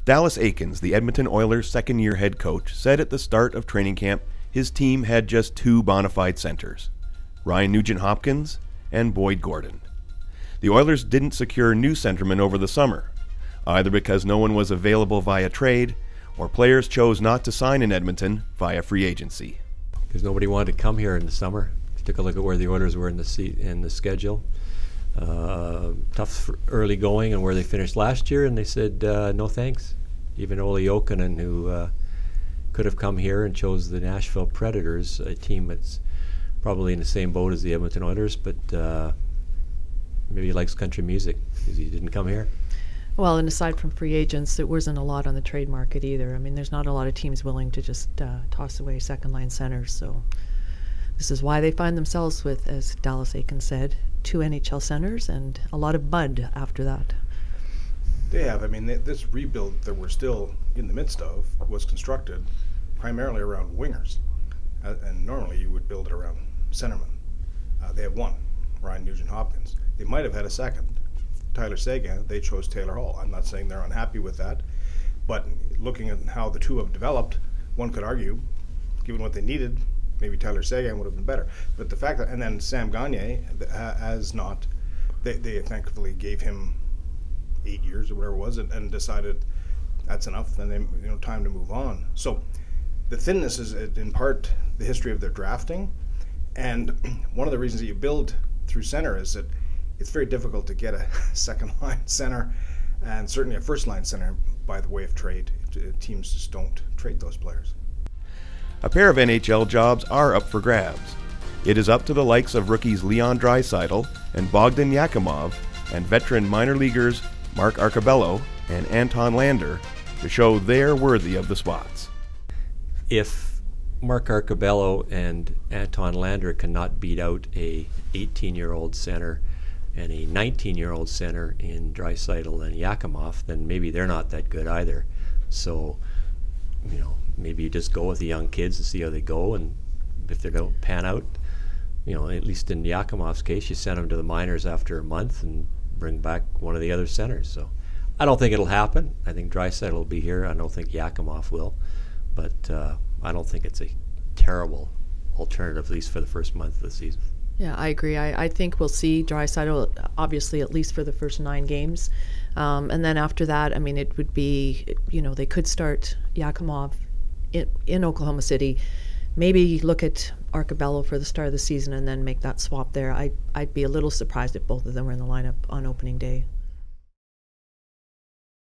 Dallas Eakins, the Edmonton Oilers' second-year head coach, said at the start of training camp his team had just two bona fide centers, Ryan Nugent-Hopkins and Boyd Gordon. The Oilers didn't secure new centermen over the summer, either because no one was available via trade or players chose not to sign in Edmonton via free agency. Because nobody wanted to come here in the summer. Took a look at where the Oilers were in the schedule. Tough early going and where they finished last year, and they said no thanks. Even Ole Jokinen, who could have come here and chose the Nashville Predators, a team that's probably in the same boat as the Edmonton Oilers, but maybe he likes country music because he didn't come here. Well, and aside from free agents, there wasn't a lot on the trade market either. I mean, there's not a lot of teams willing to just toss away second-line centers, so this is why they find themselves with, as Dallas Eakins said, 2 NHL centers and a lot of bud after that. They have. I mean, this rebuild that we're still in the midst of was constructed primarily around wingers. And normally you would build it around centermen. They have one, Ryan Nugent-Hopkins. They might have had a second, Tyler Seguin. They chose Taylor Hall. I'm not saying they're unhappy with that, but looking at how the two have developed, one could argue, given what they needed, maybe Tyler Seguin would have been better. But the fact that, and then Sam Gagner has not, they thankfully gave him 8 years or whatever it was, and decided that's enough, then they, time to move on. So the thinness is in part the history of their drafting, and one of the reasons that you build through center is that it's very difficult to get a second line center, and certainly a first line center by the way of trade. Teams just don't trade those players. A pair of NHL jobs are up for grabs. It is up to the likes of rookies Leon Draisaitl and Bogdan Yakimov and veteran minor leaguers Mark Arcobello and Anton Lander to show they're worthy of the spots. If Mark Arcobello and Anton Lander cannot beat out a 18-year-old center and a 19-year-old center in Draisaitl and Yakimov, then maybe they're not that good either. So, maybe you just go with the young kids and see how they go, and if they don't pan out, at least in Yakimov's case, you send them to the minors after a month and bring back one of the other centers. So I don't think it'll happen. I think Draisaitl will be here. I don't think Yakimov will, but I don't think it's a terrible alternative, at least for the first month of the season. Yeah, I agree. I think we'll see Draisaitl obviously at least for the first 9 games. And then after that, I mean, it would be, they could start Yakimov in Oklahoma City, maybe look at Arcobello for the start of the season and then make that swap there. I'd be a little surprised if both of them were in the lineup on opening day.